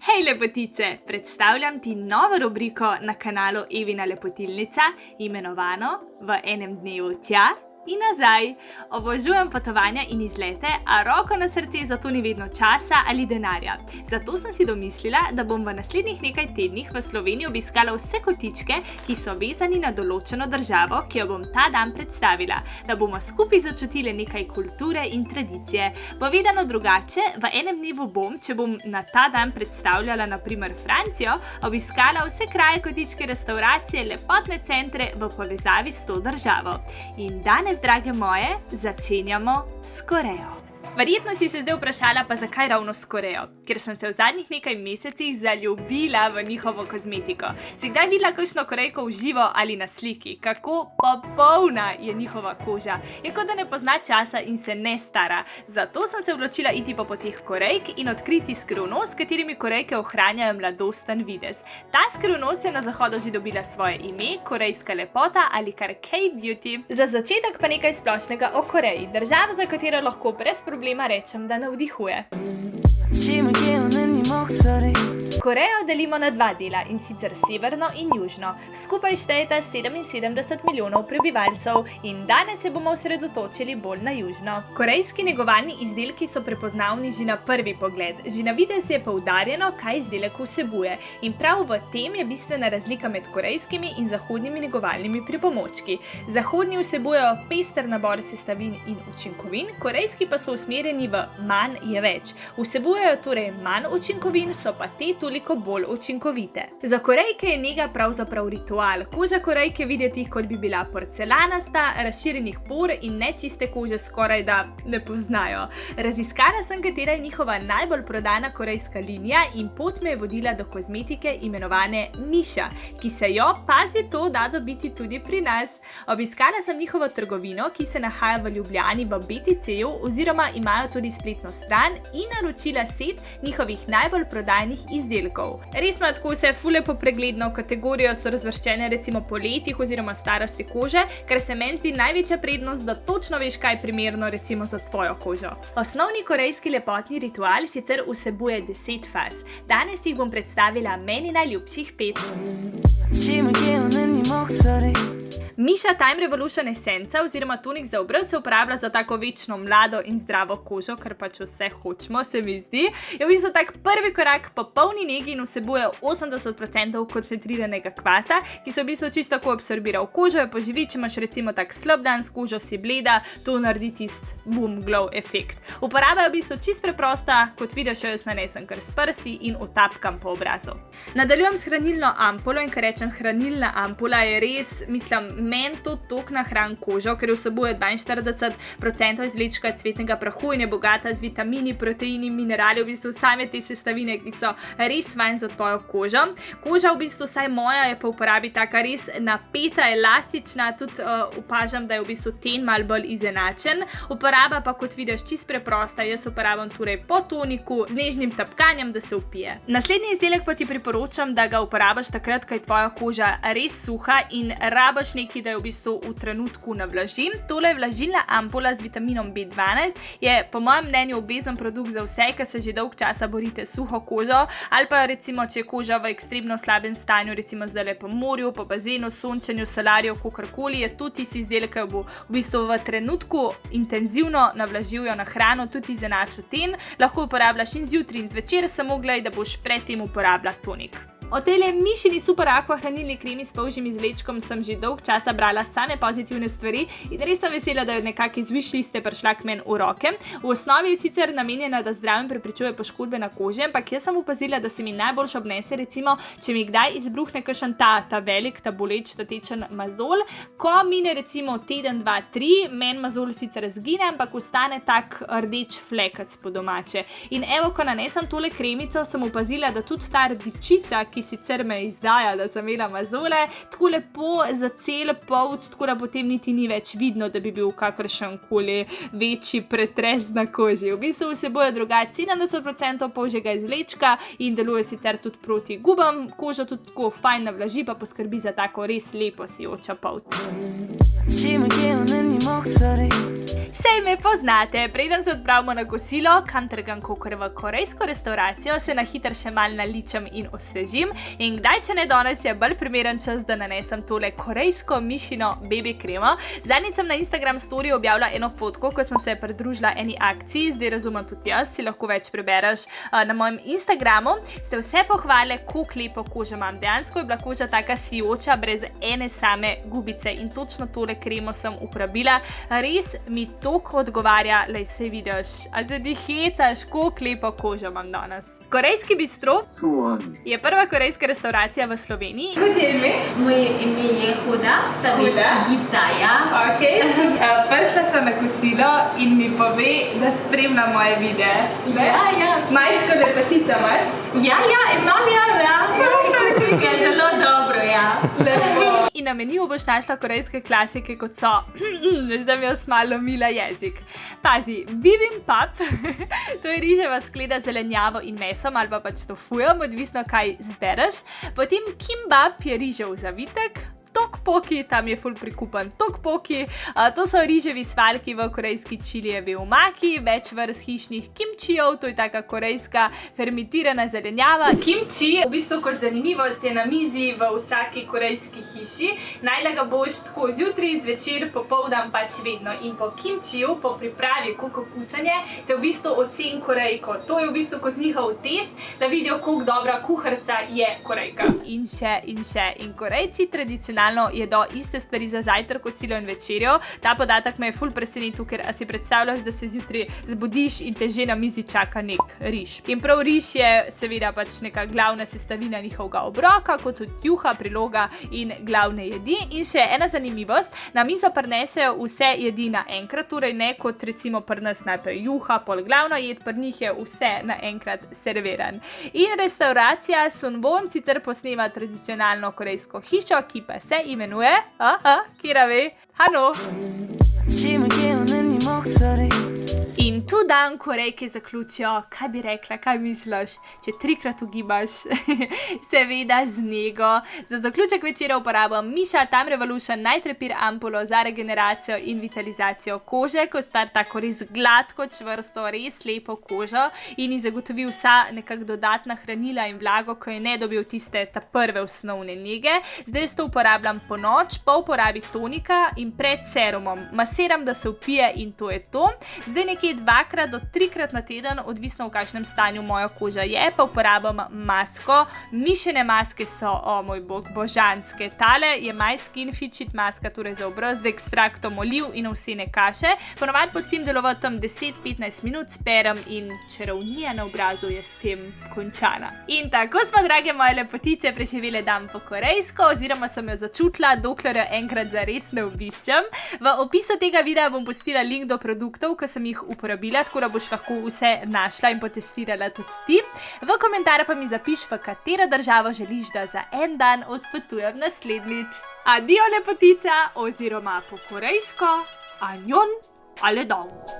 Hej lepotice, predstavljam ti novo rubriko na kanalu Evina lepotilnica, imenovano V enem dnevu tja in nazaj. Obožujem potovanja in izlete, a roko na srce za to ni vedno časa ali denarja. Zato sem si domislila, da bom v naslednjih nekaj tednih v Sloveniji obiskala vse kotičke, ki so vezani na določeno državo, ki jo bom ta dan predstavila, da bomo skupaj začutili nekaj kulture in tradicije. Povedano drugače, v enem dnevu bom, če bom na ta dan predstavljala na primer Francijo, obiskala vse kraje, kotičke, restauracije, lepotne centre v povezavi s to državo. In danes, drage moje, začenjamo s Korejo. Verjetno si se zdaj vprašala, pa zakaj ravno s Korejo? Ker sem se v zadnjih nekaj mesecih zaljubila v njihovo kozmetiko. Si kdaj videla kakšno Korejko v živo ali na sliki? Kako popolna je njihova koža? Je kot da ne pozna časa in se ne stara. Zato sem se odločila iti po poteh Korejk in odkriti skrivnost, s katerimi Korejke ohranjajo mladosten videz. Ta skrivnost je na zahodu že dobila svoje ime, korejska lepota ali kar K-beauty. Za začetek pa nekaj splošnega o Koreji, država, za katero lahko brez problema rečem, da navdihuje. Korejo delimo na dva dela, in sicer severno in južno. Skupaj štejeta 77 milijonov prebivalcev in danes se bomo osredotočili bolj na južno. Korejski negovalni izdelki so prepoznavni že na prvi pogled. Že na videz je poudarjeno, kaj izdelek vsebuje. In prav v tem je bistvena razlika med korejskimi in zahodnimi negovalnimi pripomočki. Zahodni vsebujejo pester nabor sestavin in učinkovin, korejski pa so usmerjeni v manj je več. Vsebujejo torej manj učinkovin, so pa te toliko bolj učinkovite. Za Korejke je nega pravzaprav ritual. Koža Korejke videti, kot bi bila porcelanasta, razširjenih por in nečiste kože skoraj da ne poznajo. Raziskala sem, katera je njihova najbolj prodana korejska linija in pot me je vodila do kozmetike imenovane Misha, ki se jo, pazi to, da dobiti tudi pri nas. Obiskala sem njihovo trgovino, ki se nahaja v Ljubljani v BTC-ju oziroma imajo tudi spletno stran in naročila set njihovih najbolj prodajnih izdelkov. Res imajo tako vse ful lepo pregledno, kategorijo so razvrščene recimo po letih oziroma starosti kože, ker se meni zdi največja prednost, da točno veš, kaj je primerno recimo za tvojo kožo. Osnovni korejski lepotni ritual sicer vsebuje 10 faz. Danes jih bom predstavila meni najljubših 5. Misha Time Revolution esenca oziroma tonik za obraz se uporablja za tako večno mlado in zdravo kožo, kar pač vse hočemo, se mi zdi. Je v bistvu tak prvi korak po polni negi in vsebuje 80% koncentriranega kvasa, ki se v bistvu čisto tako absorbira v kožo, jo poživi, če imaš recimo tak slab dan s kožo, si bleda, to naredi tist boom glow efekt. Uporaba je v bistvu čisto preprosta, kot vidiš, jaz nanesem kar s prsti in utapkam po obrazu. Nadaljujem s hranilno ampulo in kar rečem hranilna ampula je res, mislim, meni to tok nahran kožo, ker vsebuje 42% izvlečka cvetnega prahu in je bogata z vitamini, proteini, minerali, v bistvu same te sestavine, ki so res fajn za tvojo kožo. Koža v bistvu, saj moja, je po uporabi taka res napeta, elastična, tudi opažam, da je v bistvu ten malo bolj izenačen. Uporaba pa, kot vidiš, čisto preprosta, jaz uporabam torej po toniku z nežnim tapkanjem, da se vpije. Naslednji izdelek pa ti priporočam, da ga uporabiš takrat, ko je tvoja koža res suha in rabiš neki, da jo v bistvu v trenutku navlažim. Tole vlažilna ampula z vitaminom B12 je po mojem mnenju obvezen produkt za vse, ki se že dolg časa borite s suho kožo, ali pa recimo, če je koža v ekstremno slabem stanju, recimo zdaj po morju, po bazenu, sončenju, solarju, kakorkoli, je tudi tisti izdelek, ki bo v bistvu v trenutku intenzivno navlažil jo na hrano, tudi izenačil ten. Lahko uporabljaš in zjutraj in zvečer, samo glej, da boš predtem uporabljal tonik. O tele Mishini super aqua hranilni kremi s polžjim izvlečkom sem že dolg časa brala same pozitivne stvari in res sem vesela, da je nekako iz wish liste prišla k meni v roke. V osnovi je sicer namenjena, da zdravim preprečuje poškodbe na koži, ampak jaz sem opazila, da se mi najboljš obnese recimo, če mi kdaj izbruhne kakšen ta velik, ta boleč, ta tečen mazol. Ko mine recimo teden, 2, 3, meni mazol sicer zgine, ampak ostane tak rdeč flekac po domače. In evo, ko nanesem tole kremico, sem opazila, da tudi ta rdičica, ki sicer me izdaja, da sem imela mazole, tako lepo za cel polt, tako da potem niti ni več vidno, da bi bil kakršen koli večji pretres na koži. V bistvu vsebuje drugače 70% polžjega izvlečka in deluje sicer tudi proti gubam, kožo tudi tako fajn navlaži, pa poskrbi za tako res lepo sijoča polt. Sej me poznate, preden se odpravimo na kosilo, kam trgam kakor v korejsko restauracijo, se na hitro še mal naličem in osvežim in kdaj, če ne danes, je bolj primeren čas, da nanesem tole korejsko mišino baby kremo. Zadnjič sem na Instagram story objavila eno fotko, ko sem se pridružila eni akciji, zdaj razumem tudi jaz, si lahko več prebereš na mojem Instagramu. Ste vse pohvale, koliko lepo kožo imam. Dejansko je bila koža taka sijoča, brez ene same gubice in točno tole kremo sem uporabila. Res mi toliko odgovarja, lej se vidiš, a se ti hecaš, koliko lepo kožo imam danes. Korejski bistro je prva korejska restauracija v Sloveniji. Kot je ime? Moje ime je Huda, sem iz Egipta, ja. Okay. Prišla sem na kosilo in mi pove, da spremlja moje videe. Ja. Majčko lepotica imaš? Ja, imam ja. Je zelo dobro, ja. Lepo. In na meniju boš našla korejske klasike, kot so, zdaj mi je malo mila jezik. Pazi, bibimbap, to je riževa skleda z zelenjavo in mesom ali pa pač tofujem, odvisno kaj zbereš. Potem kimbap je rižev zavitek. Tokpoki, tam je ful prikupan tokpoki, to so riževi svaljki v korejski čilijevi omaki, več vrst hišnih kimčijev, to je taka korejska fermentirana zelenjava. Kimči, v bistvu kot zanimivost, je na mizi v vsaki korejski hiši. Najla ga boš tako zjutraj, zvečer, popoldan pač vedno. In po kimčiju, po pripravi kukusanje, se v bistvu oceni Korejko. To je v bistvu kot njihov test, da vidijo, koliko dobra kuharica je Korejka. In še. In Korejci tradicionalno jedo iste stvari za zajtrk, kosilo in večerjo. Ta podatek me je ful presenetil, ker si predstavljaš, da se zjutraj zbudiš in te že na mizi čaka nek riž. In prav riž je seveda pač neka glavna sestavina njihovega obroka, kot tudi juha, priloga in glavne jedi. In še ena zanimivost, na mizo prinesejo vse jedi naenkrat, torej ne kot recimo pri nas najprej juha, pol glavna jed, pri njih je vse naenkrat serviran. In restauracija Sunwon sicer posnema tradicionalno korejsko hišo, ki pa se imenuje, kjera ve, Hano. In tu dan Korejke zaključijo, kaj bi rekla, kaj misliš, če 3-krat ugibaš, seveda z nego. Za zaključek večera uporabljam Misha Time Revolution Night Repair ampulo za regeneracijo in vitalizacijo kože, ko stvar tako res gladko, čvrsto, res lepo kožo in ji zagotovi vsa nekak dodatna hranila in vlago, ko je ne dobil tiste ta prve osnovne nege. Zdaj to uporabljam po noč, po uporabi tonika in pred serumom. Masiram, da se vpije in to je to. Zdaj nekje 2 do 3 na teden, odvisno v kakšnem stanju moja koža je, pa uporabljam masko. Mišine maske so, o moj bog, božanske. Tale je My Skin Fit Sheet maska, torej za obraz, z ekstraktom oliv in ovsene kaše. Ponovadi pustim delovati tam 10-15 minut, sperem in čarovnija na obrazu je s tem končana. In tako smo, drage moje lepotice, preživele dan po korejsko, oziroma sem jo začutila, dokler jo enkrat zares ne obiščem. V opisu tega videa bom pustila link do produktov, ki sem jih uporabila, tako da boš lahko vse našla in potestirala tudi ti. V komentar pa mi zapiš, v katero državo želiš, da za en dan odpotujem naslednjič. Adio lepotica, oziroma po korejsko, anjon ale dong.